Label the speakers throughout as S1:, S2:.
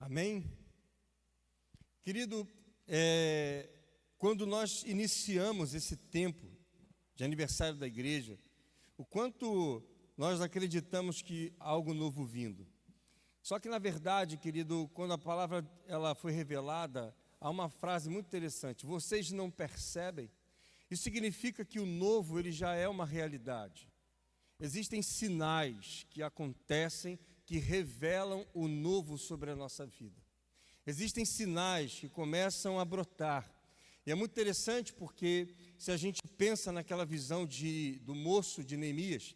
S1: Amém? Querido, quando nós iniciamos esse tempo de aniversário da igreja, o quanto nós acreditamos que há algo novo vindo. Só que, na verdade, querido, quando a palavra ela foi revelada, há uma frase muito interessante: vocês não percebem? Isso significa que o novo ele já é uma realidade. Existem sinais que acontecem que revelam o novo sobre a nossa vida. Existem sinais que começam a brotar. E é muito interessante porque se a gente pensa naquela visão do moço de Neemias,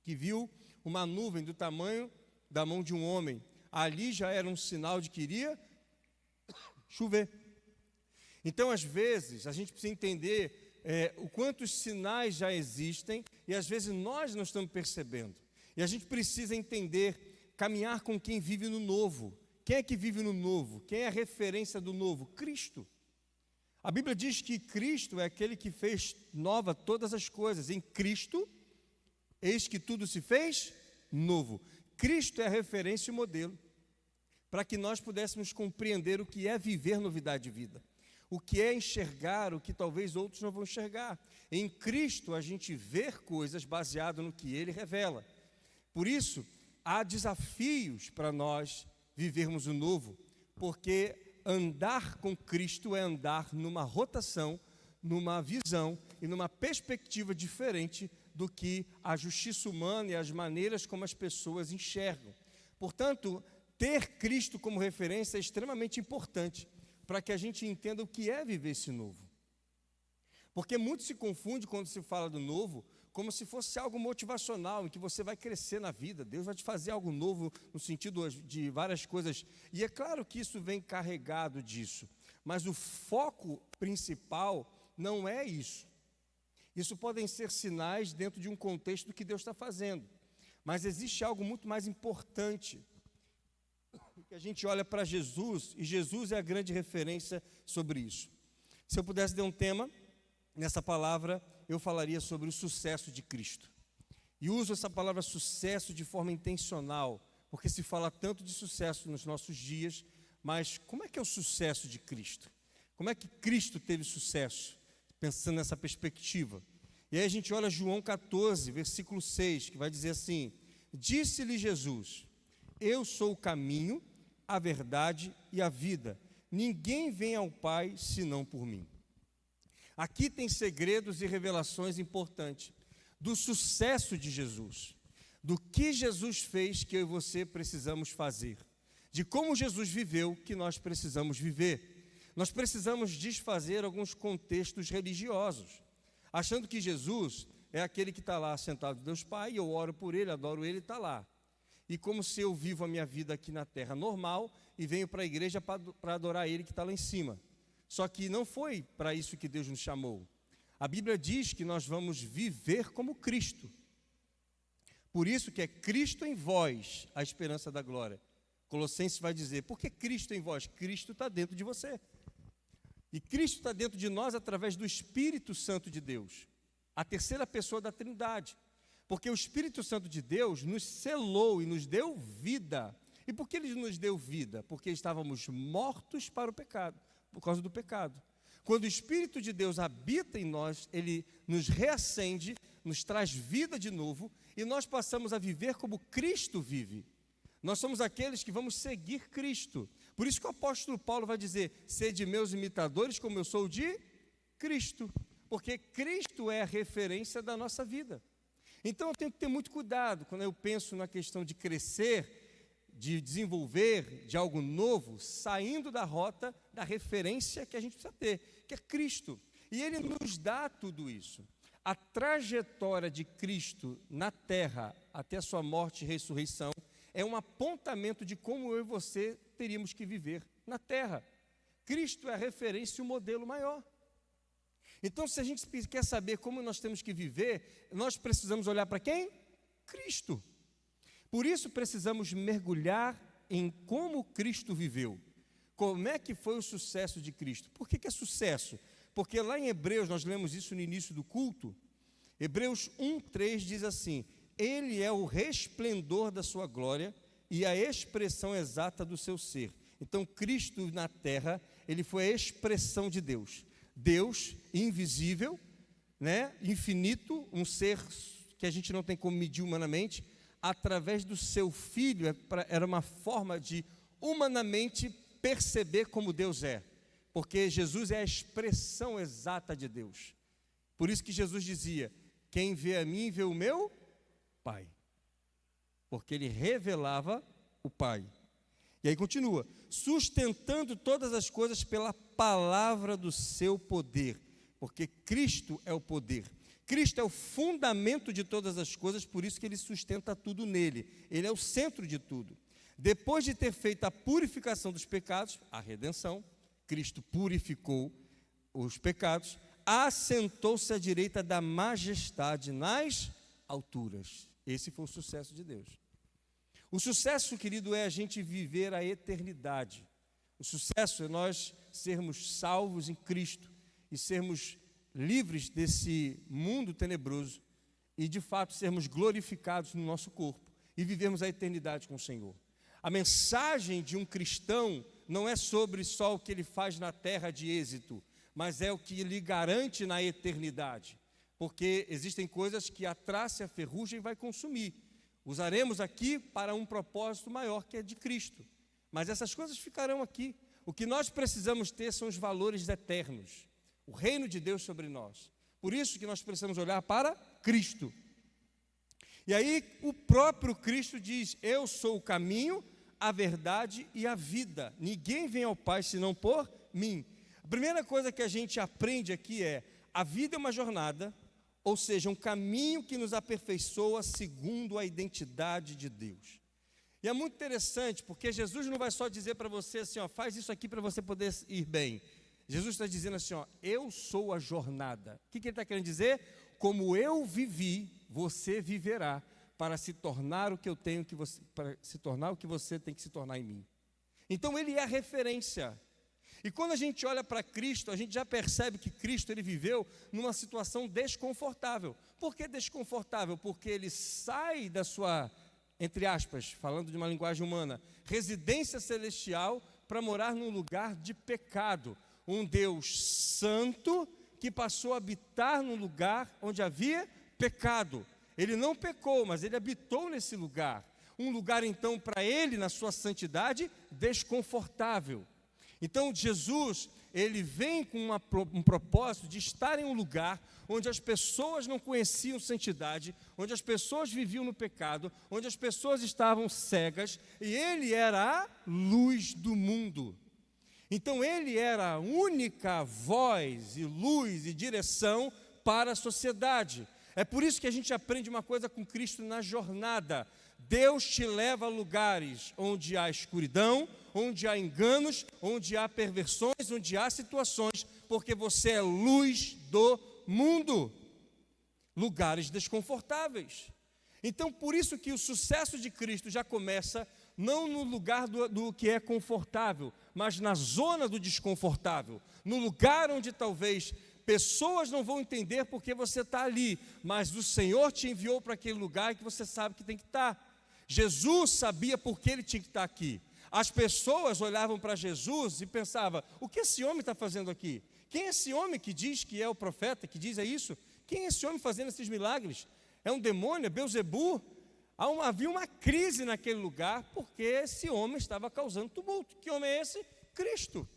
S1: que viu uma nuvem do tamanho da mão de um homem, ali já era um sinal de que iria chover. Então, às vezes, a gente precisa entender o quanto os sinais já existem e às vezes nós não estamos percebendo. E a gente precisa entender, caminhar com quem vive no novo. Quem é que vive no novo? Quem é a referência do novo? Cristo. A Bíblia diz que Cristo é aquele que fez nova todas as coisas. Em Cristo, eis que tudo se fez novo. Cristo é a referência e o modelo para que nós pudéssemos compreender o que é viver novidade de vida. O que é enxergar o que talvez outros não vão enxergar. Em Cristo a gente vê coisas baseado no que Ele revela. Por isso, há desafios para nós vivermos o novo, porque andar com Cristo é andar numa rotação, numa visão e numa perspectiva diferente do que a justiça humana e as maneiras como as pessoas enxergam. Portanto, ter Cristo como referência é extremamente importante para que a gente entenda o que é viver esse novo. Porque muito se confunde quando se fala do novo, como se fosse algo motivacional, em que você vai crescer na vida, Deus vai te fazer algo novo no sentido de várias coisas. E é claro que isso vem carregado disso, mas o foco principal não é isso. Isso podem ser sinais dentro de um contexto do que Deus está fazendo. Mas existe algo muito mais importante, que a gente olha para Jesus, e Jesus é a grande referência sobre isso. Se eu pudesse dar um tema nessa palavra, eu falaria sobre o sucesso de Cristo. E uso essa palavra sucesso de forma intencional, porque se fala tanto de sucesso nos nossos dias, mas como é que é o sucesso de Cristo? Como é que Cristo teve sucesso? Pensando nessa perspectiva. E aí a gente olha João 14, versículo 6, que vai dizer assim: disse-lhe Jesus: eu sou o caminho, a verdade e a vida. Ninguém vem ao Pai senão por mim. Aqui tem segredos e revelações importantes do sucesso de Jesus, do que Jesus fez que eu e você precisamos fazer, de como Jesus viveu que nós precisamos viver. Nós precisamos desfazer alguns contextos religiosos, achando que Jesus é aquele que está lá sentado com Deus Pai, eu oro por Ele, adoro Ele, está lá. E como se eu vivo a minha vida aqui na terra normal e venho para a igreja para adorar Ele que está lá em cima. Só que não foi para isso que Deus nos chamou. A Bíblia diz que nós vamos viver como Cristo. Por isso que é Cristo em vós a esperança da glória. Colossenses vai dizer, por que Cristo em vós? Cristo está dentro de você. E Cristo está dentro de nós através do Espírito Santo de Deus, a terceira pessoa da Trindade. Porque o Espírito Santo de Deus nos selou e nos deu vida. E por que Ele nos deu vida? Porque estávamos mortos para o pecado, por causa do pecado. Quando o Espírito de Deus habita em nós, Ele nos reacende, nos traz vida de novo, e nós passamos a viver como Cristo vive. Nós somos aqueles que vamos seguir Cristo. Por isso que o apóstolo Paulo vai dizer, sede meus imitadores como eu sou de Cristo. Porque Cristo é a referência da nossa vida. Então eu tenho que ter muito cuidado quando eu penso na questão de crescer, de desenvolver, de algo novo, saindo da rota, da referência que a gente precisa ter, que é Cristo. E Ele nos dá tudo isso. A trajetória de Cristo na terra, até a sua morte e ressurreição, é um apontamento de como eu e você teríamos que viver na terra. Cristo é a referência e o modelo maior. Então, se a gente quer saber como nós temos que viver, nós precisamos olhar para quem? Cristo. Por isso, precisamos mergulhar em como Cristo viveu. Como é que foi o sucesso de Cristo? Por que é sucesso? Porque lá em Hebreus, nós lemos isso no início do culto, Hebreus 1:3 diz assim, Ele é o resplendor da sua glória e a expressão exata do seu ser. Então, Cristo na terra, ele foi a expressão de Deus. Deus invisível, né, infinito, um ser que a gente não tem como medir humanamente, através do seu Filho, era uma forma de humanamente perceber como Deus é, porque Jesus é a expressão exata de Deus. Por isso que Jesus dizia: quem vê a mim, vê o meu Pai, porque ele revelava o Pai. E aí continua: sustentando todas as coisas pela palavra do seu poder, porque Cristo é o poder. Cristo é o fundamento de todas as coisas, por isso que ele sustenta tudo nele. Ele é o centro de tudo. Depois de ter feito a purificação dos pecados, a redenção, Cristo purificou os pecados, assentou-se à direita da majestade nas alturas. Esse foi o sucesso de Deus. O sucesso, querido, é a gente viver a eternidade. O sucesso é nós sermos salvos em Cristo e sermos livres desse mundo tenebroso e, de fato, sermos glorificados no nosso corpo e vivermos a eternidade com o Senhor. A mensagem de um cristão não é sobre só o que ele faz na terra de êxito, mas é o que lhe garante na eternidade, porque existem coisas que a traça e a ferrugem vai consumir. Usaremos aqui para um propósito maior, que é de Cristo, mas essas coisas ficarão aqui. O que nós precisamos ter são os valores eternos, o reino de Deus sobre nós. Por isso que nós precisamos olhar para Cristo. E aí o próprio Cristo diz: eu sou o caminho, a verdade e a vida. Ninguém vem ao Pai senão por mim. A primeira coisa que a gente aprende aqui é: a vida é uma jornada, ou seja, um caminho que nos aperfeiçoa segundo a identidade de Deus. E é muito interessante, porque Jesus não vai só dizer para você assim, ó, faz isso aqui para você poder ir bem. Jesus está dizendo assim, ó, eu sou a jornada. O que ele está querendo dizer? Como eu vivi, você viverá, para se tornar o que eu tenho que você, para se tornar o que você tem que se tornar em mim. Então ele é a referência. E quando a gente olha para Cristo, a gente já percebe que Cristo ele viveu numa situação desconfortável. Por que desconfortável? Porque ele sai da sua, entre aspas, falando de uma linguagem humana, residência celestial para morar num lugar de pecado. Um Deus santo que passou a habitar num lugar onde havia pecado. Ele não pecou, mas ele habitou nesse lugar. Um lugar, então, para ele, na sua santidade, desconfortável. Então, Jesus, ele vem com um propósito de estar em um lugar onde as pessoas não conheciam santidade, onde as pessoas viviam no pecado, onde as pessoas estavam cegas, e ele era a luz do mundo. Então ele era a única voz e luz e direção para a sociedade. É por isso que a gente aprende uma coisa com Cristo na jornada. Deus te leva a lugares onde há escuridão, onde há enganos, onde há perversões, onde há situações, porque você é luz do mundo. Lugares desconfortáveis. Então por isso que o sucesso de Cristo já começa não no lugar do que é confortável, mas na zona do desconfortável, no lugar onde talvez pessoas não vão entender porque você está ali, mas o Senhor te enviou para aquele lugar que você sabe que tem que estar. Jesus sabia por que ele tinha que estar aqui. As pessoas olhavam para Jesus e pensavam, o que esse homem está fazendo aqui? Quem é esse homem que diz que é o profeta, que diz isso? Quem é esse homem fazendo esses milagres? É um demônio? É Beelzebu? Havia uma crise naquele lugar, porque esse homem estava causando tumulto. Que homem é esse? Cristo.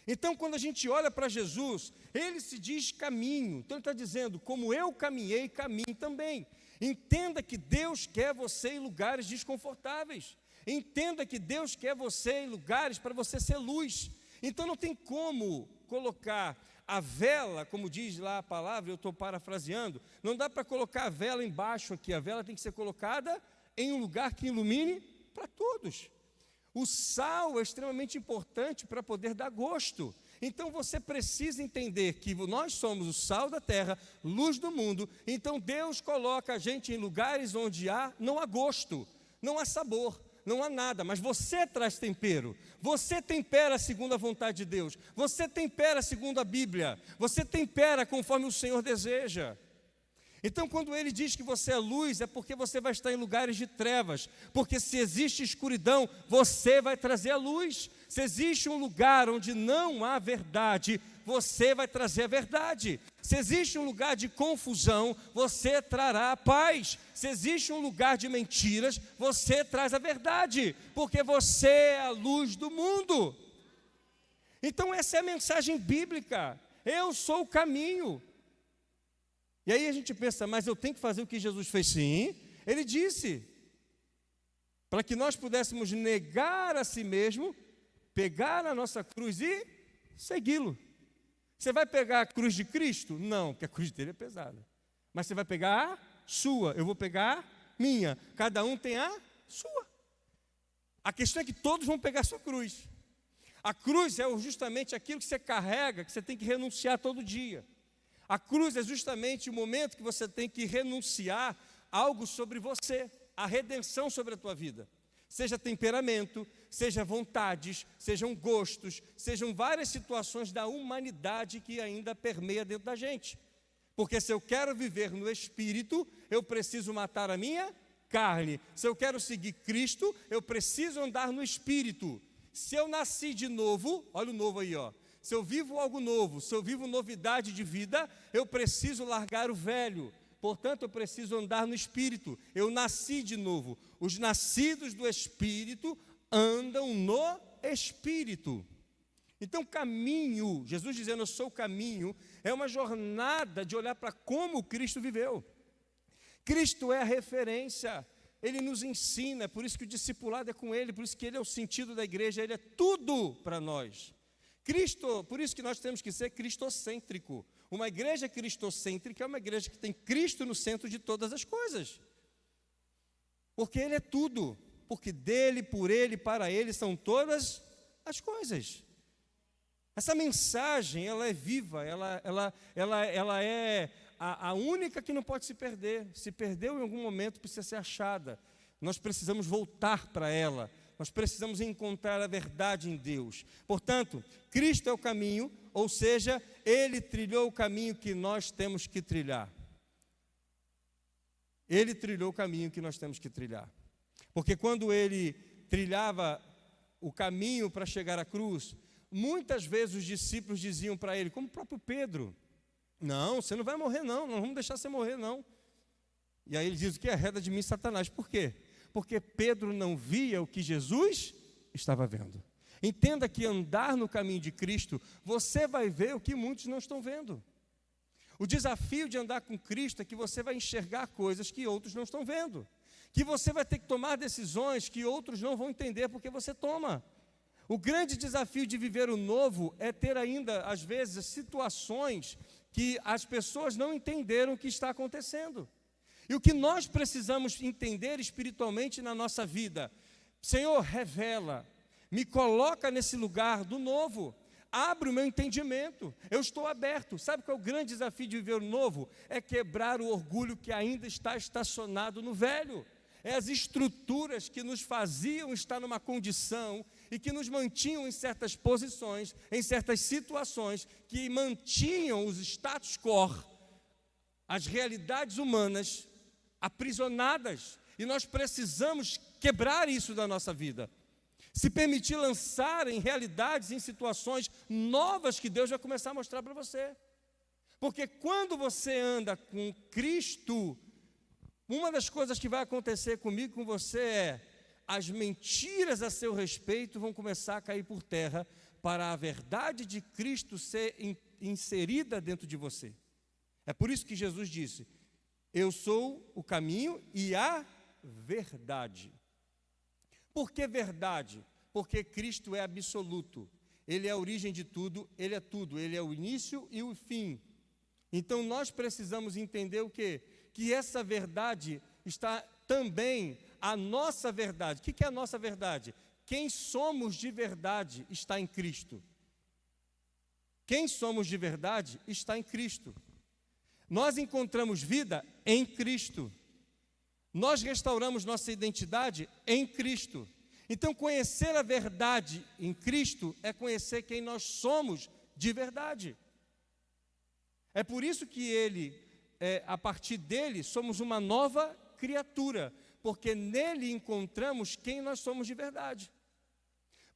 S1: Então, quando a gente olha para Jesus, ele se diz caminho. Então, ele está dizendo, como eu caminhei, caminhe também. Entenda que Deus quer você em lugares desconfortáveis. Entenda que Deus quer você em lugares para você ser luz. Então, não tem como colocar a vela, como diz lá a palavra, eu estou parafraseando, não dá para colocar a vela embaixo aqui, a vela tem que ser colocada em um lugar que ilumine para todos. O sal é extremamente importante para poder dar gosto. Então você precisa entender que nós somos o sal da terra, luz do mundo. Então Deus coloca a gente em lugares onde não há gosto, não há sabor, não há nada, mas você traz tempero. Você tempera segundo a vontade de Deus. Você tempera segundo a Bíblia. Você tempera conforme o Senhor deseja. Então, quando ele diz que você é luz, é porque você vai estar em lugares de trevas. Porque se existe escuridão, você vai trazer a luz. Se existe um lugar onde não há verdade, você vai trazer a verdade. Se existe um lugar de confusão, você trará a paz. Se existe um lugar de mentiras, você traz a verdade. Porque você é a luz do mundo. Então, essa é a mensagem bíblica. Eu sou o caminho. E aí a gente pensa, mas eu tenho que fazer o que Jesus fez? Sim, ele disse, para que nós pudéssemos negar a si mesmo, pegar a nossa cruz e segui-lo. Você vai pegar a cruz de Cristo? Não, porque a cruz dele é pesada. Mas você vai pegar a sua, eu vou pegar a minha. Cada um tem a sua. A questão é que todos vão pegar a sua cruz. A cruz é justamente aquilo que você carrega, que você tem que renunciar todo dia. A cruz é justamente o momento que você tem que renunciar algo sobre você, a redenção sobre a tua vida. Seja temperamento, seja vontades, sejam gostos, sejam várias situações da humanidade que ainda permeia dentro da gente. Porque se eu quero viver no Espírito, eu preciso matar a minha carne. Se eu quero seguir Cristo, eu preciso andar no Espírito. Se eu nasci de novo, olha o novo aí, ó. Se eu vivo algo novo, se eu vivo novidade de vida, eu preciso largar o velho. Portanto, eu preciso andar no Espírito. Eu nasci de novo. Os nascidos do Espírito andam no Espírito. Então, caminho, Jesus dizendo eu sou o caminho, é uma jornada de olhar para como Cristo viveu. Cristo é a referência, Ele nos ensina, é por isso que o discipulado é com Ele, por isso que Ele é o sentido da igreja, Ele é tudo para nós. Cristo, por isso que nós temos que ser cristocêntrico. Uma igreja cristocêntrica é uma igreja que tem Cristo no centro de todas as coisas. Porque Ele é tudo. Porque dele, por Ele, para Ele são todas as coisas. Essa mensagem, ela é viva, ela é a única que não pode se perder. Se perdeu em algum momento, precisa ser achada. Nós precisamos voltar para ela. Nós precisamos encontrar a verdade em Deus. Portanto, Cristo é o caminho, ou seja, Ele trilhou o caminho que nós temos que trilhar. Ele trilhou o caminho que nós temos que trilhar. Porque quando Ele trilhava o caminho para chegar à cruz, muitas vezes os discípulos diziam para Ele, como o próprio Pedro, não, você não vai morrer não vamos deixar você morrer não. E aí ele diz, o que? Arreda de mim, Satanás. Por quê? Porque Pedro não via o que Jesus estava vendo. Entenda que andar no caminho de Cristo, você vai ver o que muitos não estão vendo. O desafio de andar com Cristo é que você vai enxergar coisas que outros não estão vendo. Que você vai ter que tomar decisões que outros não vão entender porque você toma. O grande desafio de viver o novo é ter ainda, às vezes, situações que as pessoas não entenderam o que está acontecendo. E o que nós precisamos entender espiritualmente na nossa vida, Senhor, revela, me coloca nesse lugar do novo, abre o meu entendimento, eu estou aberto. Sabe qual é o grande desafio de viver o novo? É quebrar o orgulho que ainda está estacionado no velho. É as estruturas que nos faziam estar numa condição e que nos mantinham em certas posições, em certas situações, que mantinham os status quo, as realidades humanas, aprisionadas, e nós precisamos quebrar isso da nossa vida, se permitir lançar em realidades, em situações novas que Deus vai começar a mostrar para você, porque quando você anda com Cristo, uma das coisas que vai acontecer comigo e com você é, as mentiras a seu respeito vão começar a cair por terra, para a verdade de Cristo ser inserida dentro de você. É por isso que Jesus disse, eu sou o caminho e a verdade. Por que verdade? Porque Cristo é absoluto. Ele é a origem de tudo, Ele é tudo. Ele é o início e o fim. Então nós precisamos entender o quê? Que essa verdade está também a nossa verdade. O que é a nossa verdade? Quem somos de verdade está em Cristo. Quem somos de verdade está em Cristo. Nós encontramos vida em Cristo. Nós restauramos nossa identidade em Cristo. Então, conhecer a verdade em Cristo é conhecer quem nós somos de verdade. É por isso que Ele a partir dele, somos uma nova criatura, porque nele encontramos quem nós somos de verdade.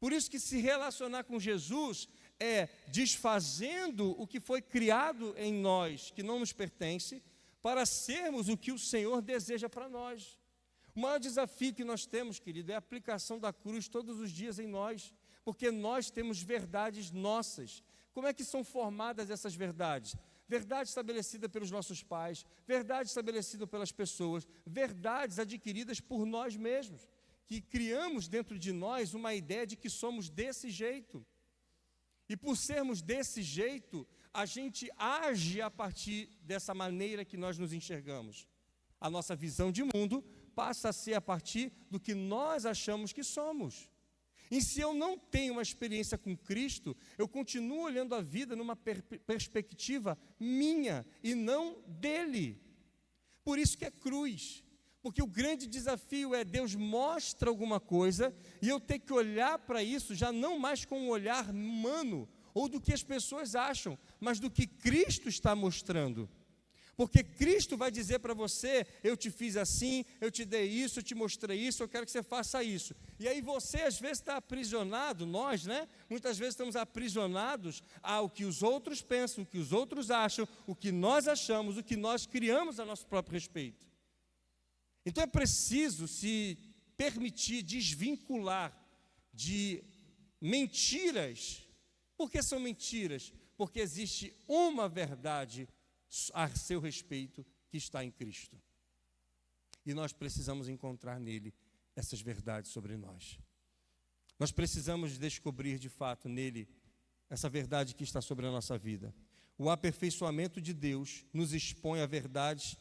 S1: Por isso que se relacionar com Jesus é desfazendo o que foi criado em nós, que não nos pertence, para sermos o que o Senhor deseja para nós. O maior desafio que nós temos, querido, é a aplicação da cruz todos os dias em nós, porque nós temos verdades nossas. Como é que são formadas essas verdades? Verdade estabelecida pelos nossos pais, verdade estabelecida pelas pessoas, verdades adquiridas por nós mesmos, que criamos dentro de nós uma ideia de que somos desse jeito. E por sermos desse jeito, a gente age a partir dessa maneira que nós nos enxergamos. A nossa visão de mundo passa a ser a partir do que nós achamos que somos. E se eu não tenho uma experiência com Cristo, eu continuo olhando a vida numa perspectiva minha e não dele. Por isso que é cruz. Porque o grande desafio é Deus mostra alguma coisa e eu ter que olhar para isso já não mais com um olhar humano ou do que as pessoas acham, mas do que Cristo está mostrando. Porque Cristo vai dizer para você, eu te fiz assim, eu te dei isso, eu te mostrei isso, eu quero que você faça isso. E aí você às vezes está aprisionado, nós, né? Muitas vezes estamos aprisionados ao que os outros pensam, o que os outros acham, o que nós achamos, o que nós criamos a nosso próprio respeito. Então é preciso se permitir desvincular de mentiras. Por que são mentiras? Porque existe uma verdade a seu respeito que está em Cristo. E nós precisamos encontrar nele essas verdades sobre nós. Nós precisamos descobrir de fato nele essa verdade que está sobre a nossa vida. O aperfeiçoamento de Deus nos expõe a verdade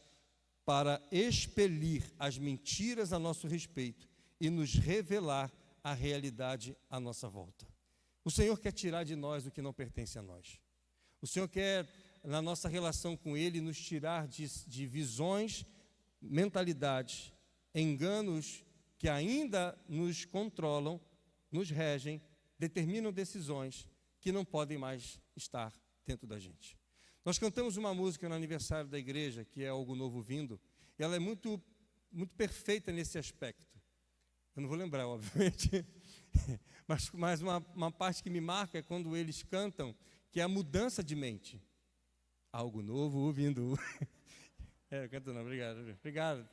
S1: para expelir as mentiras a nosso respeito e nos revelar a realidade à nossa volta. O Senhor quer tirar de nós o que não pertence a nós. O Senhor quer, na nossa relação com Ele, nos tirar de visões, mentalidades, enganos que ainda nos controlam, nos regem, determinam decisões que não podem mais estar dentro da gente. Nós cantamos uma música no aniversário da igreja, que é Algo Novo Vindo, e ela é muito, muito perfeita nesse aspecto. Eu não vou lembrar, obviamente, mas uma parte que me marca é quando eles cantam, que é a mudança de mente. Algo novo vindo. Eu canto não, obrigado. Obrigado.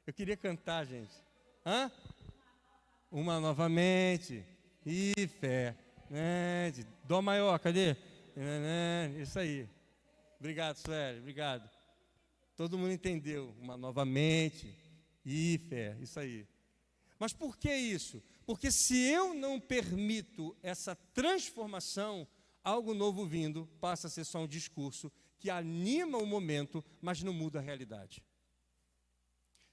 S1: Eu queria cantar, gente. Hã? Uma novamente. E fé. Dó maior, cadê? Isso aí. Obrigado, Sueli, obrigado. Todo mundo entendeu. Uma novamente. E fé, isso aí. Mas por que isso? Porque se eu não permito essa transformação, algo novo vindo passa a ser só um discurso que anima o momento, mas não muda a realidade.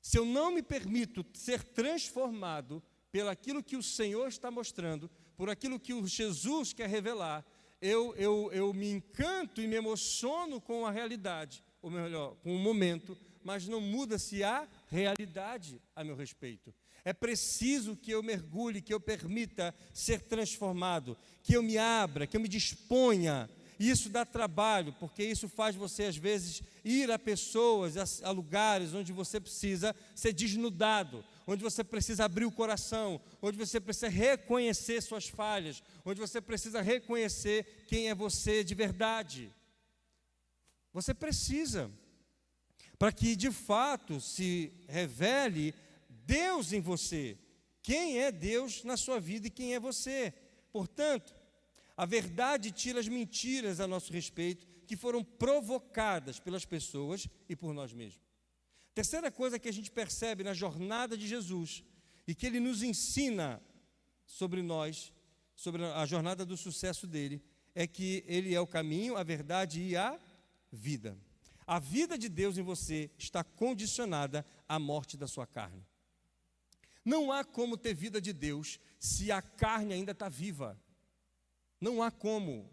S1: Se eu não me permito ser transformado pelaquilo que o Senhor está mostrando, por aquilo que o Jesus quer revelar, eu me encanto e me emociono com a realidade, ou melhor, com o momento, mas não muda-se a realidade a meu respeito. É preciso que eu mergulhe, que eu permita ser transformado, que eu me abra, que eu me disponha. E isso dá trabalho, porque isso faz você, às vezes, ir a pessoas, a lugares onde você precisa ser desnudado, onde você precisa abrir o coração, onde você precisa reconhecer suas falhas, onde você precisa reconhecer quem é você de verdade. Você precisa, para que de fato se revele Deus em você. Quem é Deus na sua vida e quem é você? Portanto, a verdade tira as mentiras a nosso respeito que foram provocadas pelas pessoas e por nós mesmos. Terceira coisa que a gente percebe na jornada de Jesus e que Ele nos ensina sobre nós, sobre a jornada do sucesso dele, é que Ele é o caminho, a verdade e a vida. A vida de Deus em você está condicionada à morte da sua carne. Não há como ter vida de Deus se a carne ainda está viva. Não há como.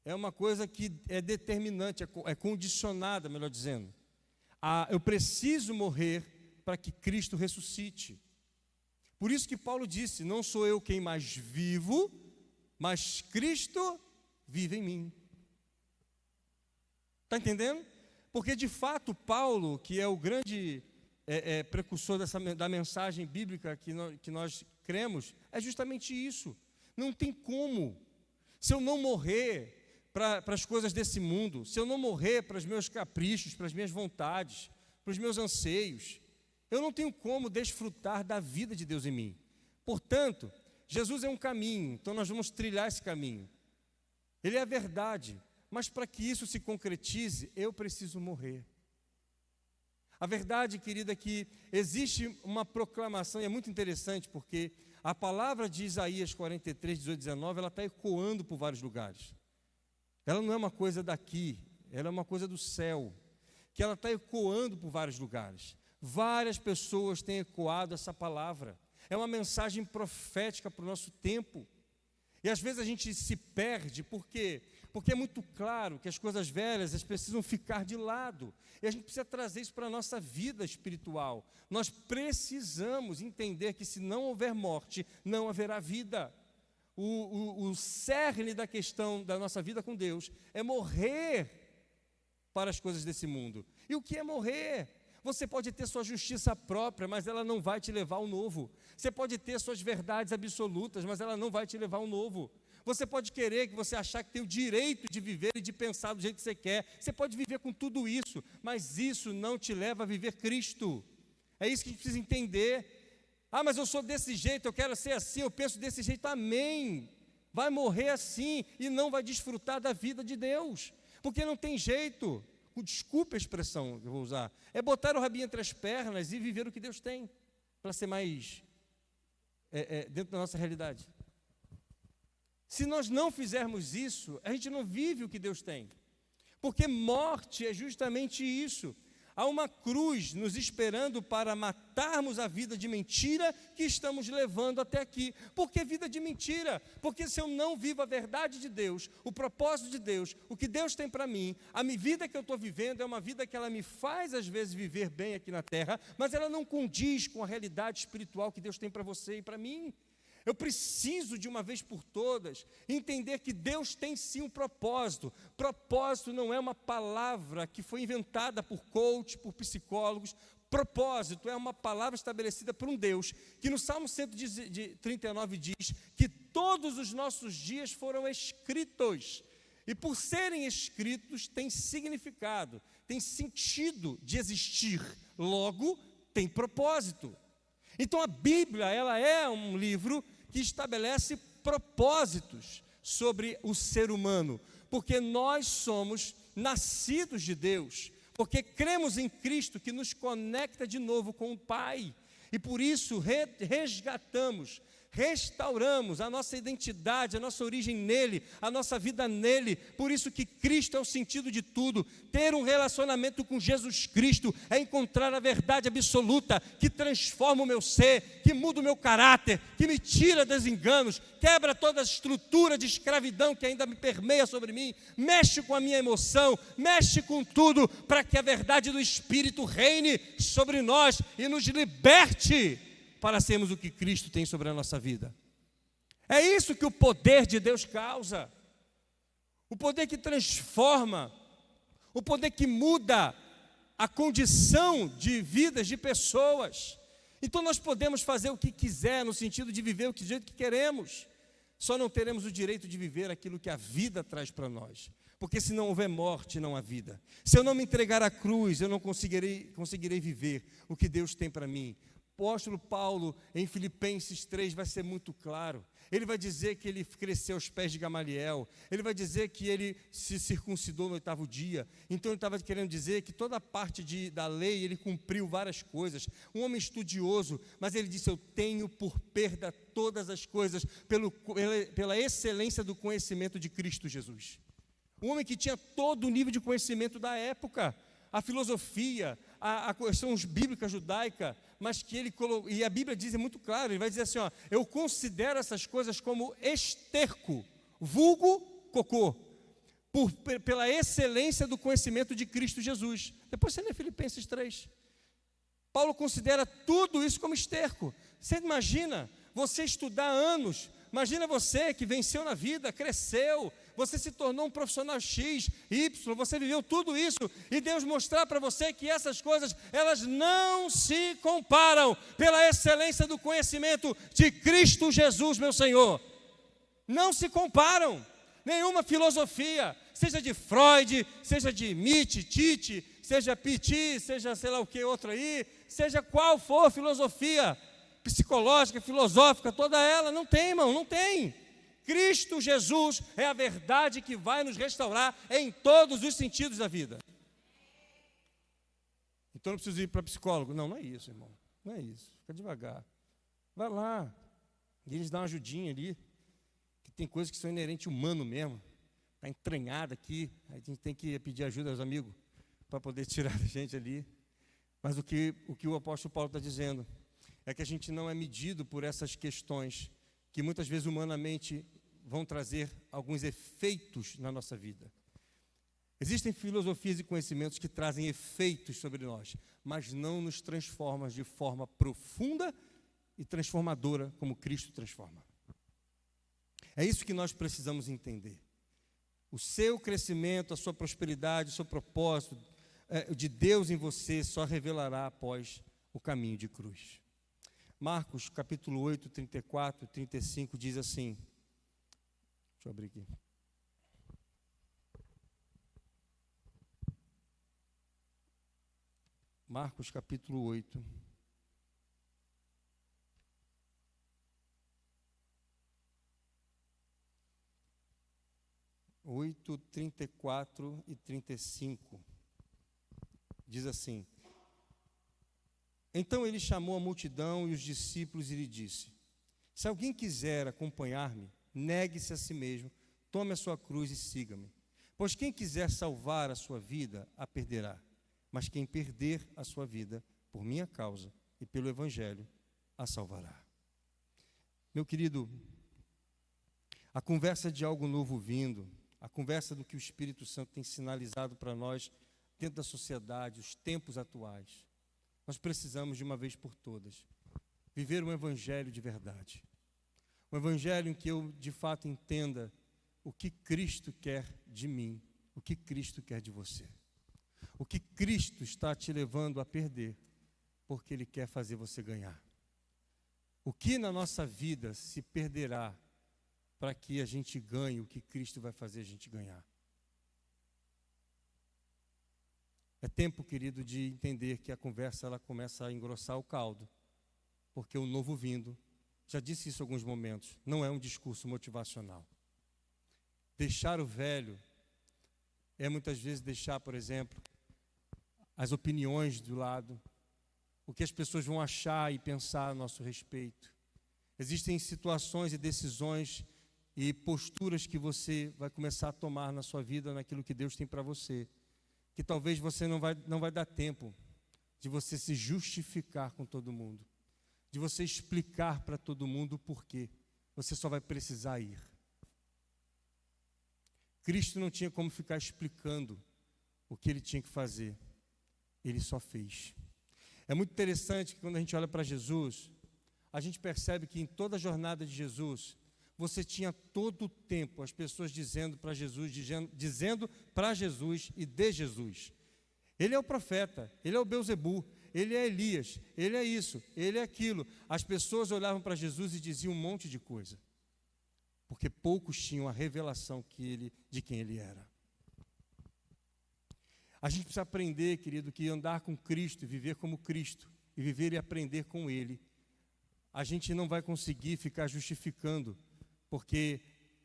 S1: É uma coisa que é determinante, é condicionada, melhor dizendo. Eu preciso morrer para que Cristo ressuscite. Por isso que Paulo disse, não sou eu quem mais vivo, mas Cristo vive em mim. Está entendendo? Porque, de fato, Paulo, que é o grande precursor da mensagem bíblica que nós cremos, é justamente isso. Não tem como. Se eu não morrer para as coisas desse mundo, se eu não morrer para os meus caprichos, para as minhas vontades, para os meus anseios, eu não tenho como desfrutar da vida de Deus em mim. Portanto, Jesus é um caminho, então nós vamos trilhar esse caminho. Ele é a verdade, mas para que isso se concretize, eu preciso morrer. A verdade, querida, é que existe uma proclamação, e é muito interessante, porque a palavra de Isaías 43, 18, 19, ela está ecoando por vários lugares. Ela não é uma coisa daqui, ela é uma coisa do céu, que ela está ecoando por vários lugares. Várias pessoas têm ecoado essa palavra. É uma mensagem profética para o nosso tempo. E às vezes a gente se perde, por quê? Porque é muito claro que as coisas velhas elas precisam ficar de lado. E a gente precisa trazer isso para a nossa vida espiritual. Nós precisamos entender que se não houver morte, não haverá vida. O cerne da questão da nossa vida com Deus é morrer para as coisas desse mundo. E o que é morrer? Você pode ter sua justiça própria, mas ela não vai te levar ao novo. Você pode ter suas verdades absolutas, mas ela não vai te levar ao novo. Você pode querer, que você achar que tem o direito de viver e de pensar do jeito que você quer. Você pode viver com tudo isso, mas isso não te leva a viver Cristo. É isso que a gente precisa entender. Ah, mas eu sou desse jeito, eu quero ser assim, eu penso desse jeito. Amém. Vai morrer assim e não vai desfrutar da vida de Deus, porque não tem jeito. Desculpe a expressão que eu vou usar, é botar o rabinho entre as pernas e viver o que Deus tem, para ser mais dentro da nossa realidade. Se nós não fizermos isso, a gente não vive o que Deus tem, porque morte é justamente isso. Há uma cruz nos esperando para matarmos a vida de mentira que estamos levando até aqui. Por que vida de mentira? Porque se eu não vivo a verdade de Deus, o propósito de Deus, o que Deus tem para mim, a minha vida que eu estou vivendo é uma vida que ela me faz às vezes viver bem aqui na terra, mas ela não condiz com a realidade espiritual que Deus tem para você e para mim. Eu preciso, de uma vez por todas, entender que Deus tem sim um propósito. Propósito não é uma palavra que foi inventada por coach, por psicólogos. Propósito é uma palavra estabelecida por um Deus, que no Salmo 139 diz que todos os nossos dias foram escritos. E por serem escritos, tem significado, tem sentido de existir. Logo, tem propósito. Então a Bíblia, ela é um livro que estabelece propósitos sobre o ser humano, porque nós somos nascidos de Deus, porque cremos em Cristo que nos conecta de novo com o Pai, e por isso resgatamos, restauramos a nossa identidade, a nossa origem nele, a nossa vida nele. Por isso que Cristo é o sentido de tudo. Ter um relacionamento com Jesus Cristo é encontrar a verdade absoluta que transforma o meu ser, que muda o meu caráter, que me tira dos enganos, quebra toda a estrutura de escravidão que ainda me permeia sobre mim, mexe com a minha emoção, mexe com tudo, para que a verdade do Espírito reine sobre nós e nos liberte para sermos o que Cristo tem sobre a nossa vida. É isso que o poder de Deus causa. O poder que transforma, o poder que muda a condição de vidas de pessoas. Então nós podemos fazer o que quiser, no sentido de viver o jeito que queremos. Só não teremos o direito de viver aquilo que a vida traz para nós. Porque se não houver morte, não há vida. Se eu não me entregar à cruz, eu não conseguirei viver o que Deus tem para mim. O apóstolo Paulo, em Filipenses 3, vai ser muito claro. Ele vai dizer que ele cresceu aos pés de Gamaliel. Ele vai dizer que ele se circuncidou no 8º dia. Então ele estava querendo dizer que toda a parte da lei, ele cumpriu várias coisas. Um homem estudioso, mas ele disse: eu tenho por perda todas as coisas pela excelência do conhecimento de Cristo Jesus. Um homem que tinha todo o nível de conhecimento da época. A filosofia, a questão bíblica judaica, mas que ele colocou, e a Bíblia diz, é muito claro, ele vai dizer assim, eu considero essas coisas como esterco, vulgo cocô, pela excelência do conhecimento de Cristo Jesus. Depois você lê Filipenses 3. Paulo considera tudo isso como esterco. Você imagina você estudar anos Imagina você que venceu na vida, cresceu, você se tornou um profissional X, Y, você viveu tudo isso, e Deus mostrar para você que essas coisas, elas não se comparam pela excelência do conhecimento de Cristo Jesus, meu Senhor. Não se comparam. Nenhuma filosofia, seja de Freud, seja de Nietzsche, Tite, seja Pitti, seja sei lá o que outro aí, seja qual for a filosofia psicológica, filosófica, toda ela, não tem, irmão, não tem. Cristo Jesus é a verdade que vai nos restaurar em todos os sentidos da vida. Então não preciso ir para psicólogo. Não, não é isso, irmão, não é isso, fica devagar. Vai lá, e eles dão uma ajudinha ali. Tem coisas que são inerentes ao humano mesmo, está entranhada aqui, a gente tem que pedir ajuda aos amigos para poder tirar a gente ali. Mas o que o apóstolo Paulo está dizendo é que a gente não é medido por essas questões que muitas vezes humanamente vão trazer alguns efeitos na nossa vida. Existem filosofias e conhecimentos que trazem efeitos sobre nós, mas não nos transformam de forma profunda e transformadora como Cristo transforma. É isso que nós precisamos entender. O seu crescimento, a sua prosperidade, o seu propósito de Deus em você só revelará após o caminho de cruz. Marcos capítulo 8, 34 e 35 diz assim. Deixa eu abrir aqui. Marcos capítulo 8. 8, 34 e 35, diz assim: Então ele chamou a multidão e os discípulos e lhe disse: Se alguém quiser acompanhar-me, negue-se a si mesmo, tome a sua cruz e siga-me. Pois quem quiser salvar a sua vida, a perderá. Mas quem perder a sua vida, por minha causa e pelo Evangelho, a salvará. Meu querido, a conversa de algo novo vindo, a conversa do que o Espírito Santo tem sinalizado para nós dentro da sociedade, os tempos atuais. Nós precisamos, de uma vez por todas, viver um evangelho de verdade. Um evangelho em que eu, de fato, entenda o que Cristo quer de mim, o que Cristo quer de você. O que Cristo está te levando a perder, porque Ele quer fazer você ganhar. O que na nossa vida se perderá para que a gente ganhe o que Cristo vai fazer a gente ganhar. É tempo, querido, de entender que a conversa ela começa a engrossar o caldo, porque o novo vindo, já disse isso em alguns momentos, não é um discurso motivacional. Deixar o velho é muitas vezes deixar, por exemplo, as opiniões do lado, o que as pessoas vão achar e pensar a nosso respeito. Existem situações e decisões e posturas que você vai começar a tomar na sua vida, naquilo que Deus tem para você, que talvez você não vai dar tempo de você se justificar com todo mundo, de você explicar para todo mundo o porquê. Você só vai precisar ir. Cristo não tinha como ficar explicando o que Ele tinha que fazer. Ele só fez. É muito interessante que quando a gente olha para Jesus, a gente percebe que em toda a jornada de Jesus, você tinha todo o tempo as pessoas dizendo para Jesus e de Jesus. Ele é o profeta, ele é o Belzebu, ele é Elias, ele é isso, ele é aquilo. As pessoas olhavam para Jesus e diziam um monte de coisa, porque poucos tinham a revelação de quem ele era. A gente precisa aprender, querido, que andar com Cristo, viver como Cristo, e viver e aprender com Ele, a gente não vai conseguir ficar justificando, porque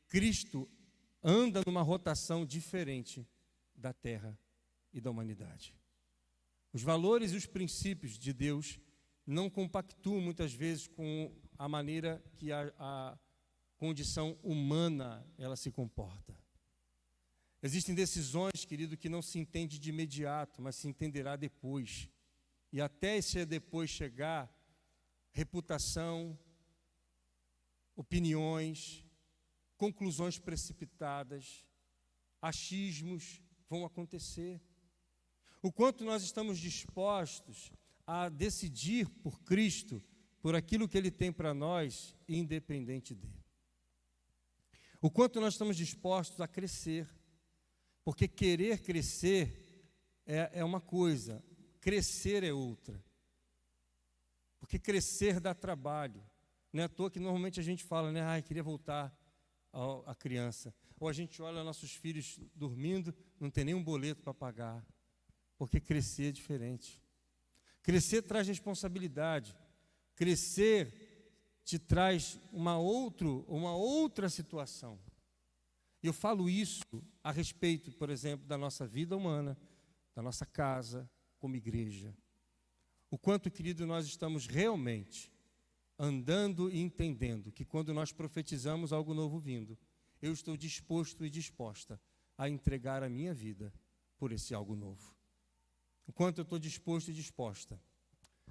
S1: Cristo anda numa rotação diferente da terra e da humanidade. Os valores e os princípios de Deus não compactuam muitas vezes com a maneira que a condição humana ela se comporta. Existem decisões, querido, que não se entende de imediato, mas se entenderá depois. E até esse depois chegar, reputação, opiniões, conclusões precipitadas, achismos vão acontecer. O quanto nós estamos dispostos a decidir por Cristo, por aquilo que Ele tem para nós, independente dele. O quanto nós estamos dispostos a crescer. Porque querer crescer é uma coisa, crescer é outra. Porque crescer dá trabalho. Não é à toa que normalmente a gente fala, né? Queria voltar a criança. Ou a gente olha nossos filhos dormindo, não tem nenhum boleto para pagar. Porque crescer é diferente. Crescer traz responsabilidade. Crescer te traz uma outra situação. Eu falo isso a respeito, por exemplo, da nossa vida humana, da nossa casa, como igreja. O quanto, querido, nós estamos realmente andando e entendendo que quando nós profetizamos algo novo vindo, eu estou disposto e disposta a entregar a minha vida por esse algo novo. O quanto eu estou disposto e disposta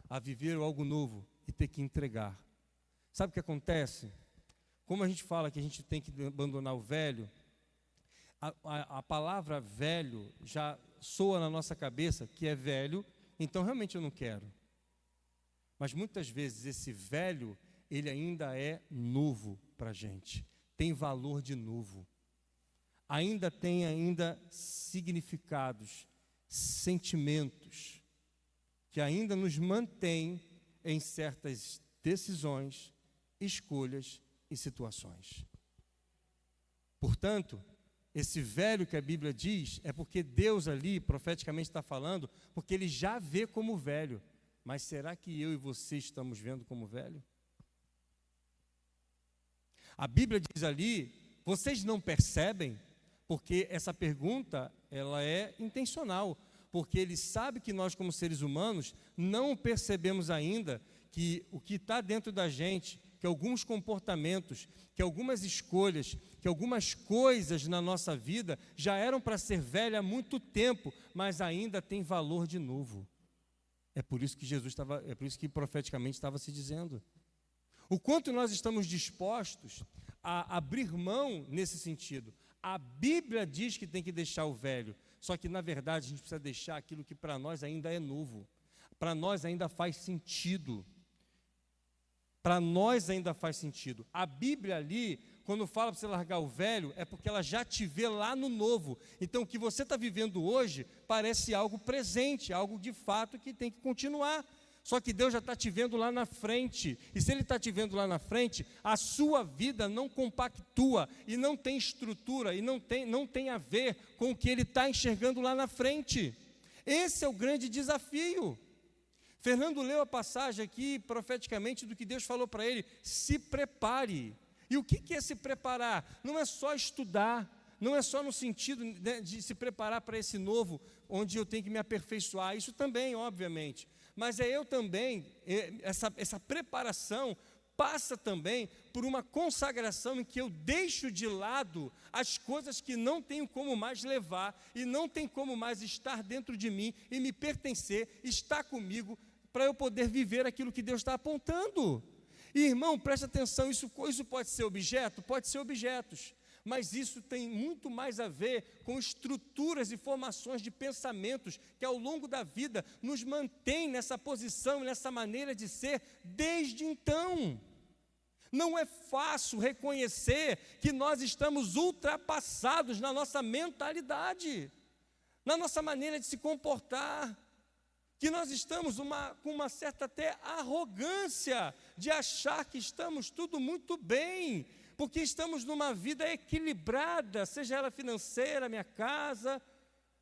S1: a viver algo novo e ter que entregar. Sabe o que acontece? Como a gente fala que a gente tem que abandonar o velho, a palavra velho já soa na nossa cabeça que é velho, então realmente eu não quero. Mas muitas vezes esse velho, ele ainda é novo para a gente, tem valor de novo, tem significados, sentimentos, que ainda nos mantém em certas decisões, escolhas e situações. Portanto, esse velho que a Bíblia diz, é porque Deus ali, profeticamente está falando, porque Ele já vê como velho. Mas será que eu e você estamos vendo como velho? A Bíblia diz ali, vocês não percebem? Porque essa pergunta, ela é intencional. Porque Ele sabe que nós, como seres humanos, não percebemos ainda que o que está dentro da gente, que alguns comportamentos, que algumas escolhas, que algumas coisas na nossa vida já eram para ser velha há muito tempo, mas ainda tem valor de novo. É por isso que profeticamente estava se dizendo. O quanto nós estamos dispostos a abrir mão nesse sentido. A Bíblia diz que tem que deixar o velho, só que na verdade a gente precisa deixar aquilo que para nós ainda é novo, para nós ainda faz sentido. Para nós ainda faz sentido. A Bíblia ali, quando fala para você largar o velho, é porque ela já te vê lá no novo. Então, o que você está vivendo hoje parece algo presente, algo de fato que tem que continuar. Só que Deus já está te vendo lá na frente. E se Ele está te vendo lá na frente, a sua vida não compactua e não tem estrutura e não tem a ver com o que Ele está enxergando lá na frente. Esse é o grande desafio. Fernando leu a passagem aqui, profeticamente, do que Deus falou para ele: se prepare. E o que é se preparar? Não é só estudar, não é só no sentido, né, de se preparar para esse novo, onde eu tenho que me aperfeiçoar, isso também, obviamente. Mas eu também, essa preparação passa também por uma consagração em que eu deixo de lado as coisas que não tenho como mais levar e não tem como mais estar dentro de mim e me pertencer, estar comigo, para eu poder viver aquilo que Deus está apontando. E, irmão, preste atenção, isso pode ser objeto? Pode ser objetos, mas isso tem muito mais a ver com estruturas e formações de pensamentos que ao longo da vida nos mantém nessa posição, nessa maneira de ser desde então. Não é fácil reconhecer que nós estamos ultrapassados na nossa mentalidade, na nossa maneira de se comportar, que nós estamos com uma certa até arrogância de achar que estamos tudo muito bem, porque estamos numa vida equilibrada, seja ela financeira, minha casa,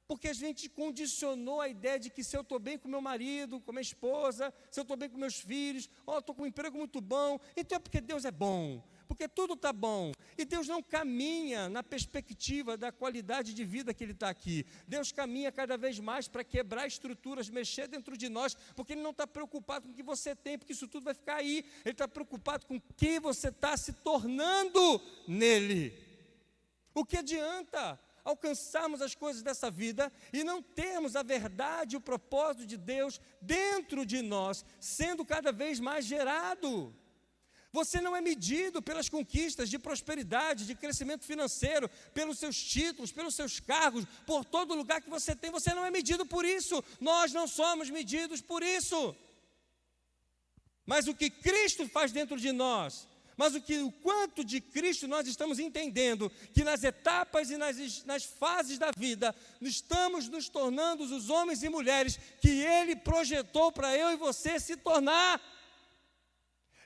S1: porque a gente condicionou a ideia de que se eu estou bem com meu marido, com minha esposa, se eu estou bem com meus filhos, estou com um emprego muito bom, então é porque Deus é bom, porque tudo está bom. E Deus não caminha na perspectiva da qualidade de vida que Ele está aqui. Deus caminha cada vez mais para quebrar estruturas, mexer dentro de nós, porque Ele não está preocupado com o que você tem, porque isso tudo vai ficar aí. Ele está preocupado com o que você está se tornando nele. O que adianta alcançarmos as coisas dessa vida e não termos a verdade e o propósito de Deus dentro de nós, sendo cada vez mais gerado? Você não é medido pelas conquistas de prosperidade, de crescimento financeiro, pelos seus títulos, pelos seus cargos, por todo lugar que você tem. Você não é medido por isso. Nós não somos medidos por isso. Mas o que Cristo faz dentro de nós mas o quanto de Cristo nós estamos entendendo que nas etapas e nas fases da vida, estamos nos tornando os homens e mulheres que Ele projetou para eu e você se tornar.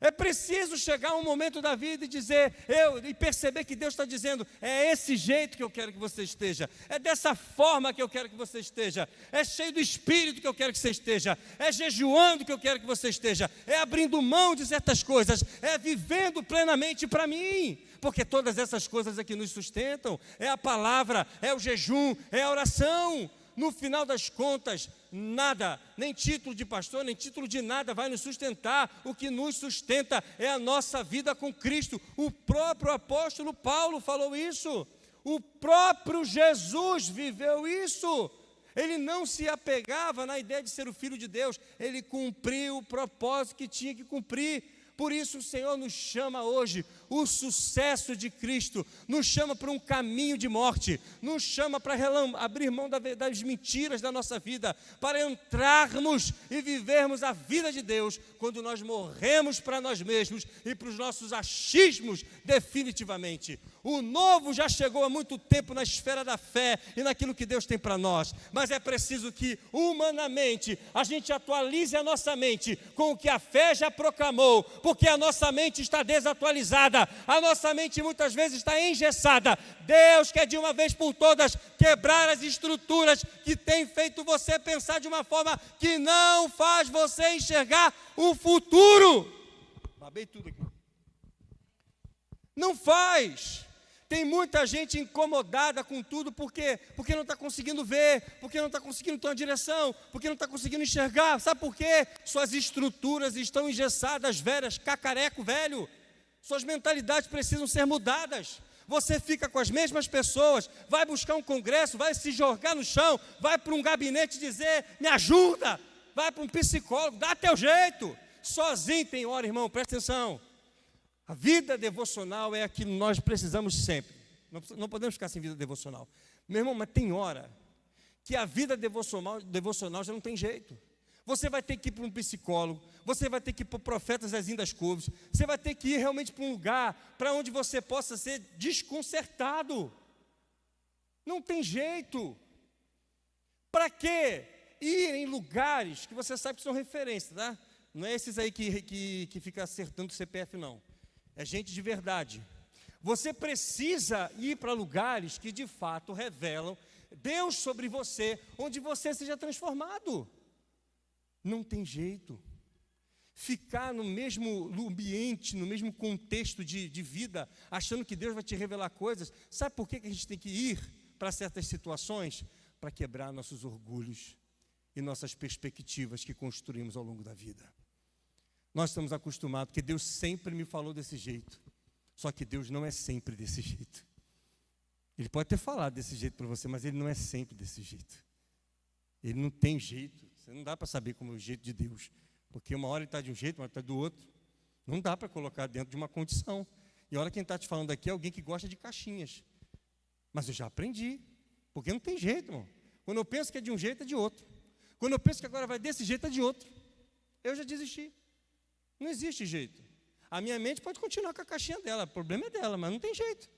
S1: É preciso chegar um momento da vida e dizer, e perceber que Deus está dizendo, é esse jeito que eu quero que você esteja, é dessa forma que eu quero que você esteja, é cheio do Espírito que eu quero que você esteja, é jejuando que eu quero que você esteja, é abrindo mão de certas coisas, é vivendo plenamente para mim, porque todas essas coisas aqui nos sustentam, é a palavra, é o jejum, é a oração. No final das contas, nada, nem título de pastor, nem título de nada vai nos sustentar. O que nos sustenta é a nossa vida com Cristo. O próprio apóstolo Paulo falou isso. O próprio Jesus viveu isso. Ele não se apegava na ideia de ser o Filho de Deus. Ele cumpriu o propósito que tinha que cumprir. Por isso o Senhor nos chama hoje, o sucesso de Cristo, nos chama para um caminho de morte, nos chama para abrir mão das mentiras da nossa vida, para entrarmos e vivermos a vida de Deus, quando nós morremos para nós mesmos e para os nossos achismos definitivamente. O novo já chegou há muito tempo na esfera da fé e naquilo que Deus tem para nós, mas é preciso que humanamente a gente atualize a nossa mente com o que a fé já proclamou, porque a nossa mente está desatualizada, a nossa mente muitas vezes está engessada. Deus quer de uma vez por todas quebrar as estruturas que têm feito você pensar de uma forma que não faz você enxergar o futuro. Babei tudo aqui. Não faz. Tem muita gente incomodada com tudo, porque não está conseguindo ver, porque não está conseguindo ter uma direção, porque não está conseguindo enxergar. Sabe por quê? Suas estruturas estão engessadas, velhas, cacareco velho. Suas mentalidades precisam ser mudadas. Você fica com as mesmas pessoas, vai buscar um congresso, vai se jogar no chão, vai para um gabinete dizer, me ajuda, vai para um psicólogo, dá teu jeito. Sozinho tem hora, irmão, presta atenção. A vida devocional é a que nós precisamos sempre. Não podemos ficar sem vida devocional. Meu irmão, mas tem hora que a vida devocional já não tem jeito. Você vai ter que ir para um psicólogo, você vai ter que ir para o profeta Zezinho das Couves, você vai ter que ir realmente para um lugar para onde você possa ser desconcertado. Não tem jeito. Para quê? Ir em lugares que você sabe que são referências, tá? Não é esses aí que fica acertando o CPF, não. É gente de verdade. Você precisa ir para lugares que de fato revelam Deus sobre você, onde você seja transformado. Não tem jeito. Ficar no mesmo ambiente, no mesmo contexto de vida, achando que Deus vai te revelar coisas. Sabe por que a gente tem que ir para certas situações? Para quebrar nossos orgulhos e nossas perspectivas que construímos ao longo da vida. Nós estamos acostumados, porque Deus sempre me falou desse jeito. Só que Deus não é sempre desse jeito. Ele pode ter falado desse jeito para você, mas Ele não é sempre desse jeito. Ele não tem jeito. Você não dá para saber como é o jeito de Deus. Porque uma hora Ele está de um jeito, uma hora está do outro. Não dá para colocar dentro de uma condição. E olha, quem está te falando aqui é alguém que gosta de caixinhas. Mas eu já aprendi. Porque não tem jeito, irmão. Quando eu penso que é de um jeito, é de outro. Quando eu penso que agora vai desse jeito, é de outro. Eu já desisti. Não existe jeito. A minha mente pode continuar com a caixinha dela, o problema é dela, mas não tem jeito.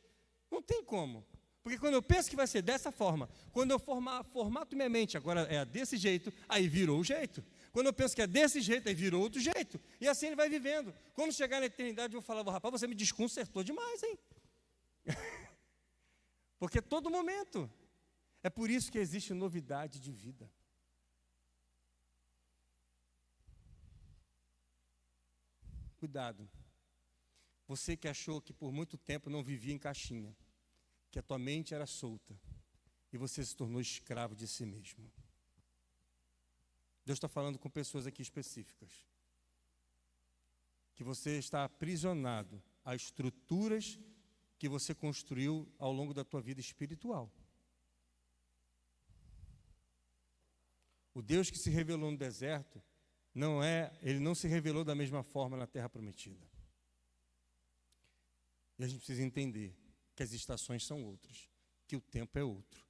S1: Não tem como. Porque quando eu penso que vai ser dessa forma, quando eu formato minha mente, agora é desse jeito, aí virou o jeito. Quando eu penso que é desse jeito, aí virou outro jeito. E assim ele vai vivendo. Quando chegar na eternidade, eu vou falar, rapaz, você me desconcertou demais, hein? Porque todo momento. É por isso que existe novidade de vida. Cuidado. Você que achou que por muito tempo não vivia em caixinha, que a tua mente era solta, e você se tornou escravo de si mesmo. Deus está falando com pessoas aqui específicas. Que você está aprisionado a estruturas que você construiu ao longo da tua vida espiritual. O Deus que se revelou no deserto, Ele não se revelou da mesma forma na terra prometida. E a gente precisa entender que as estações são outras, que o tempo é outro.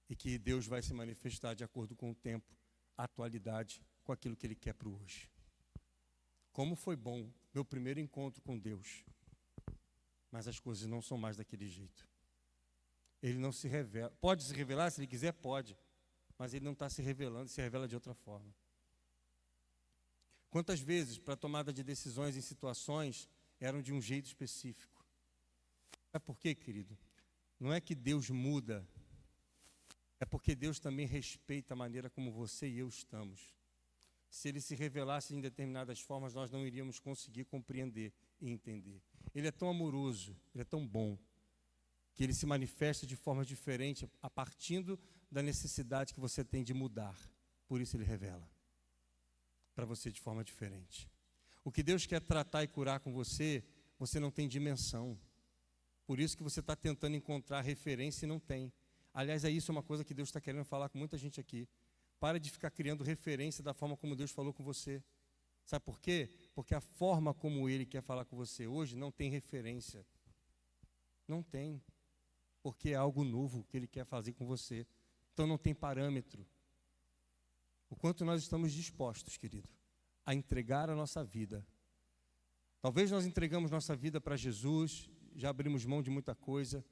S1: E que Deus vai se manifestar de acordo com o tempo, a atualidade, com aquilo que Ele quer para o hoje. Como foi bom meu primeiro encontro com Deus. Mas as coisas não são mais daquele jeito. Ele não se revela. Pode se revelar, se ele quiser, pode. Mas ele não está se revelando, se revela de outra forma. Quantas vezes, para a tomada de decisões em situações, eram de um jeito específico? É porque, querido, não é que Deus muda, é porque Deus também respeita a maneira como você e eu estamos. Se Ele se revelasse em determinadas formas, nós não iríamos conseguir compreender e entender. Ele é tão amoroso, Ele é tão bom, que Ele se manifesta de forma diferente a partir da necessidade que você tem de mudar. Por isso Ele revela para você de forma diferente. O que Deus quer tratar e curar com você, você não tem dimensão. Por isso que você está tentando encontrar referência e não tem. Aliás, isso é uma coisa que Deus está querendo falar com muita gente aqui. Para de ficar criando referência da forma como Deus falou com você. Sabe por quê? Porque a forma como Ele quer falar com você hoje não tem referência. Não tem. Porque é algo novo que Ele quer fazer com você. Então não tem parâmetro. O quanto nós estamos dispostos, querido, a entregar a nossa vida. Talvez nós entregamos nossa vida para Jesus, já abrimos mão de muita coisa,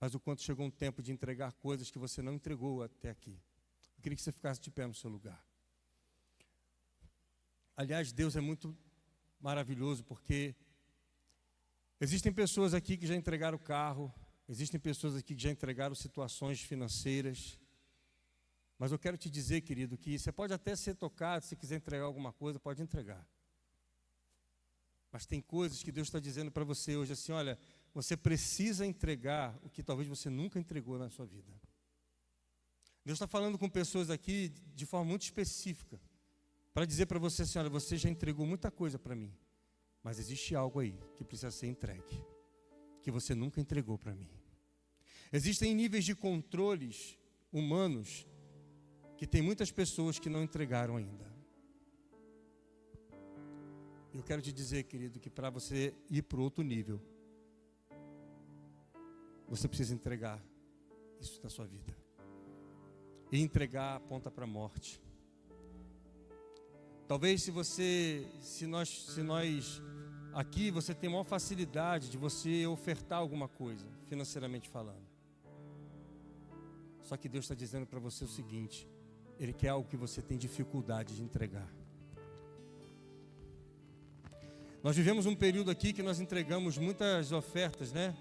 S1: mas o quanto chegou um tempo de entregar coisas que você não entregou até aqui. Eu queria que você ficasse de pé no seu lugar. Aliás, Deus é muito maravilhoso, porque existem pessoas aqui que já entregaram o carro, existem pessoas aqui que já entregaram situações financeiras, mas eu quero te dizer, querido, que você pode até ser tocado, se quiser entregar alguma coisa, pode entregar. Mas tem coisas que Deus está dizendo para você hoje, assim, olha, você precisa entregar o que talvez você nunca entregou na sua vida. Deus está falando com pessoas aqui de forma muito específica, para dizer para você assim, olha, você já entregou muita coisa para mim, mas existe algo aí que precisa ser entregue, que você nunca entregou para mim. Existem níveis de controles humanos que tem muitas pessoas que não entregaram ainda. Eu quero te dizer, querido, que para você ir para o outro nível, você precisa entregar isso na sua vida. E entregar aponta para a morte. Talvez se nós aqui, você tem maior facilidade de você ofertar alguma coisa, financeiramente falando. Só que Deus está dizendo para você o seguinte, Ele quer algo que você tem dificuldade de entregar. Nós vivemos um período aqui que nós entregamos muitas ofertas, né?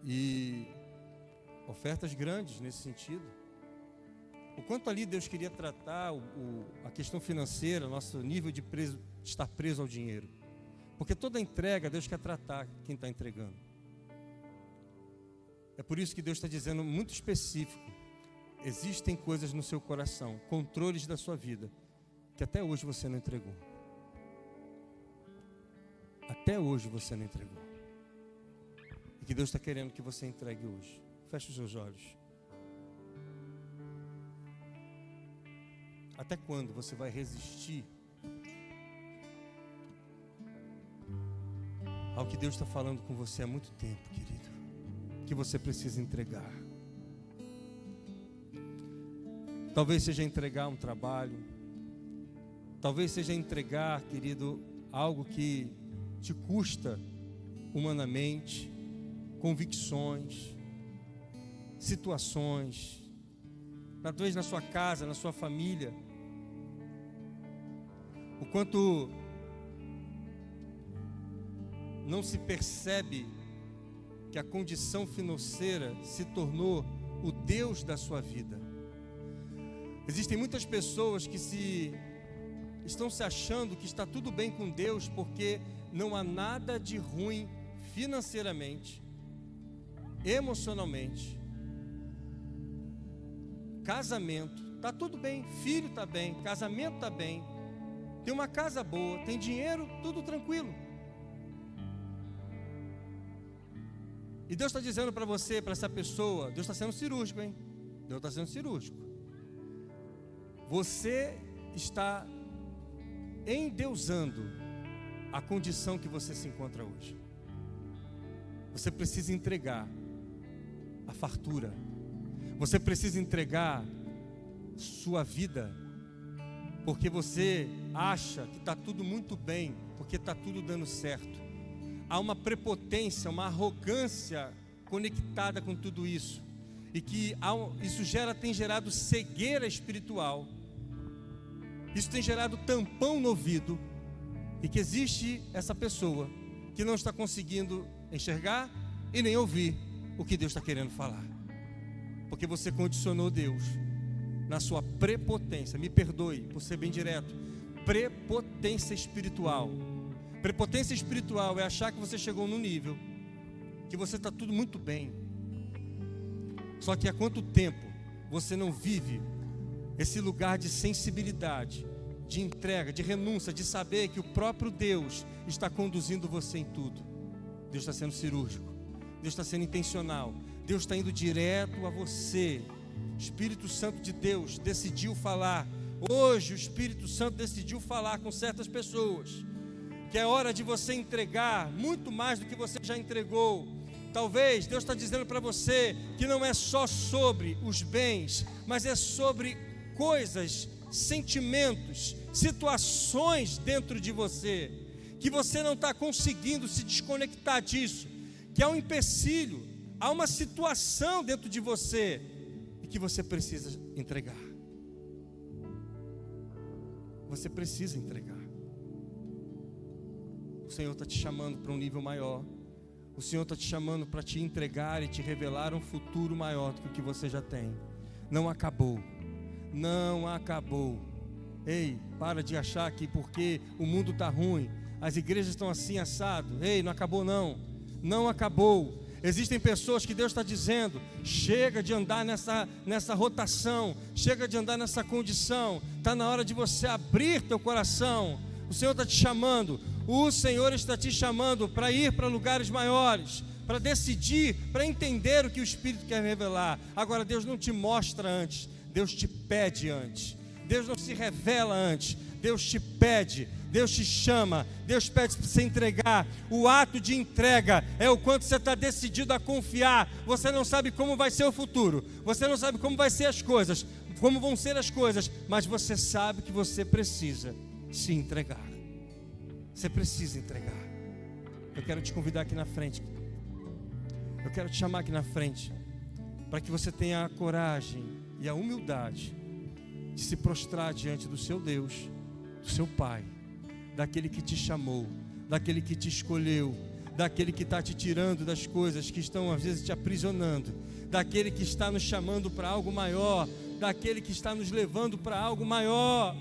S1: E ofertas grandes nesse sentido. O quanto ali Deus queria tratar a questão financeira, nosso nível de estar preso ao dinheiro. Porque toda entrega Deus quer tratar quem está entregando. É por isso que Deus está dizendo muito específico. Existem coisas no seu coração, controles da sua vida, que até hoje você não entregou. Até hoje você não entregou. E que Deus está querendo que você entregue hoje. Feche os seus olhos. Até quando você vai resistir ao que Deus está falando com você há muito tempo, querido? Que você precisa entregar. Talvez seja entregar um trabalho. Talvez seja entregar, querido, algo que te custa humanamente, convicções, situações, talvez na sua casa, na sua família. O quanto não se percebe que a condição financeira se tornou o Deus da sua vida. Existem muitas pessoas que estão se achando que está tudo bem com Deus porque não há nada de ruim financeiramente, emocionalmente. Casamento, está tudo bem, filho está bem, casamento está bem, tem uma casa boa, tem dinheiro, tudo tranquilo. E Deus está dizendo para você, para essa pessoa, Deus está sendo cirúrgico, hein? Deus está sendo cirúrgico. Você está endeusando a condição que você se encontra hoje. Você precisa entregar a fartura. Você precisa entregar sua vida porque você acha que está tudo muito bem, porque está tudo dando certo. Há uma prepotência, uma arrogância conectada com tudo isso, e que isso tem gerado cegueira espiritual, isso tem gerado tampão no ouvido, e que existe essa pessoa que não está conseguindo enxergar e nem ouvir o que Deus está querendo falar, porque você condicionou Deus na sua prepotência. Me perdoe por ser bem direto, prepotência espiritual. Prepotência espiritual é achar que você chegou num nível que você está tudo muito bem. Só que há quanto tempo você não vive esse lugar de sensibilidade, de entrega, de renúncia, de saber que o próprio Deus está conduzindo você em tudo. Deus está sendo cirúrgico, Deus está sendo intencional, Deus está indo direto a você. Espírito Santo de Deus decidiu falar. Hoje o Espírito Santo decidiu falar com certas pessoas que é hora de você entregar muito mais do que você já entregou. Talvez Deus está dizendo para você que não é só sobre os bens, mas é sobre coisas, sentimentos, situações dentro de você, que você não está conseguindo se desconectar disso, que há um empecilho, há uma situação dentro de você e que você precisa entregar. Você precisa entregar. O Senhor está te chamando para um nível maior. O Senhor está te chamando para te entregar e te revelar um futuro maior do que o que você já tem. Não acabou. Não acabou. Ei, para de achar que porque o mundo está ruim, as igrejas estão assim assado. Ei, não acabou não. Não acabou. Existem pessoas que Deus está dizendo: chega de andar nessa rotação, chega de andar nessa condição. Está na hora de você abrir teu coração. O Senhor está te chamando. O Senhor está te chamando para ir para lugares maiores, para decidir, para entender o que o Espírito quer revelar. Agora, Deus não te mostra antes, Deus te pede antes. Deus não se revela antes, Deus te pede, Deus te chama, Deus pede para você entregar. O ato de entrega é o quanto você está decidido a confiar. Você não sabe como vai ser o futuro, você não sabe como vai ser as coisas, como vão ser as coisas, mas você sabe que você precisa se entregar. Você precisa entregar. Eu quero te convidar aqui na frente. Eu quero te chamar aqui na frente, para que você tenha a coragem e a humildade de se prostrar diante do seu Deus, do seu Pai, daquele que te chamou, daquele que te escolheu, daquele que está te tirando das coisas que estão às vezes te aprisionando, daquele que está nos chamando para algo maior, daquele que está nos levando para algo maior.